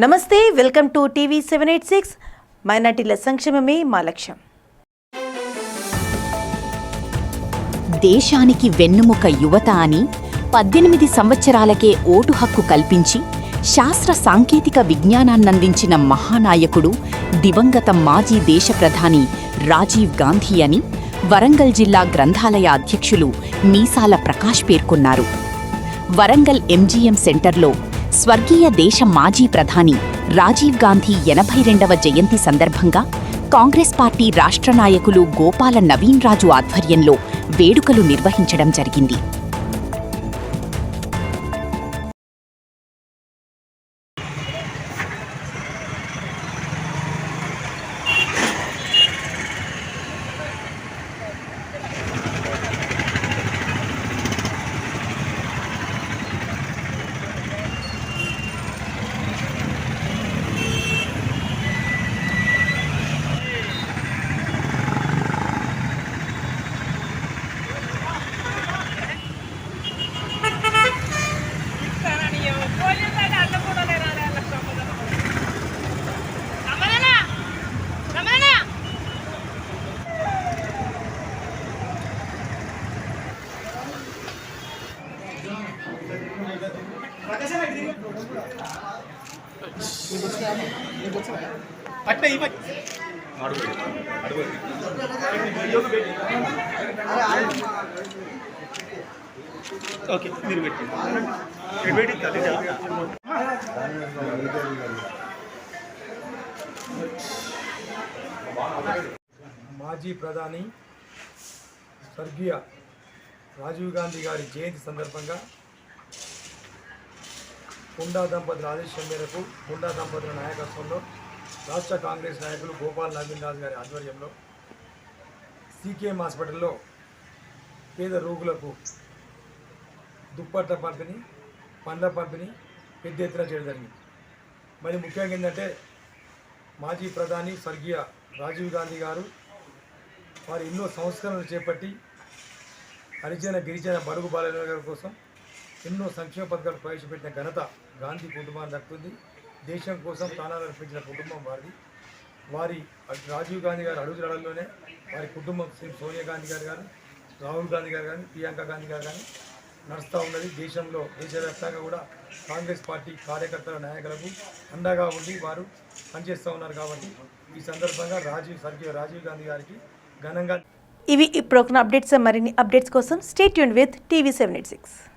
నమస్తే, welcome to TV 786. మైనార్టీల సంక్షేమమే మా లక్ష్యం. దేశానికి వెన్నుముక యువత అని 18 సంవత్సరాలకే ఓటు హక్కు కల్పించి శాస్త్ర సాంకేతిక విజ్ఞానాన్నందించిన మహానాయకుడు దివంగత మాజీ దేశ ప్రధాని రాజీవ్ గాంధీ అని వరంగల్ జిల్లా గ్రంథాలయ అధ్యక్షులు మీసాల ప్రకాష్ పేర్కొన్నారు. వరంగల్ ఎంజీఎం సెంటర్లో స్వర్గీయ దేశ మాజీ ప్రధాని రాజీవ్ గాంధీ 82వ జయంతి సందర్భంగా కాంగ్రెస్ పార్టీ రాష్ట్ర నాయకులు గోపాల నవీన్ రాజు ఆధ్వర్యంలో వేడుకలు నిర్వహించడం జరిగింది. మాజీ ప్రధాని స్వర్గీయ రాజీవ్ గాంధీ గారి జయంతి సందర్భంగా కుండా దంపతుల ఆదేశం మేరకు కుండా దంపతుల నాయకత్వంలో రాష్ట్ర కాంగ్రెస్ నాయకులు గోపాల్ నవీన్ రాజు గారి ఆధ్వర్యంలో సీకేఎం హాస్పిటల్లో పేద రోగులకు దుప్పట్ల పంపిణీ, పండ్ల పంపిణీ పెద్ద ఎత్తున చేయడం జరిగింది. మరి ముఖ్యంగా ఏంటంటే మాజీ ప్రధాని స్వర్గీయ రాజీవ్ గాంధీ గారు వారు ఎన్నో సంస్కరణలు చేపట్టి హరిజన గిరిజన బడుగు బాలల కోసం ఎన్నో సంక్షేమ పథకాలు ప్రవేశపెట్టిన ఘనత గాంధీ కుటుంబాన్ని దక్కుతుంది. దేశం కోసం ప్రాణాలు అర్పించిన కుటుంబం వారిది. వారి రాజీవ్ గాంధీ గారి అడుగుజాడల్లోనే వారి కుటుంబం శ్రీ సోనియా గాంధీ గారు కానీ, రాహుల్ గాంధీ గారు కానీ, ప్రియాంక గాంధీ గారు కానీ నడుస్తూ ఉన్నది. దేశంలో దేశవ్యాప్తంగా కూడా కాంగ్రెస్ పార్టీ కార్యకర్తల నాయకులకు అండగా ఉండి వారు పనిచేస్తూ ఉన్నారు. కాబట్టి ఈ సందర్భంగా స్వర్గీయ రాజీవ్ గాంధీ గారికి ఘనంగా ఇవి ఇప్పుడు అప్డేట్స్. మరిన్ని అప్డేట్స్ కోసం స్టే ట్యూన్డ్ విత్ టీవీ 786.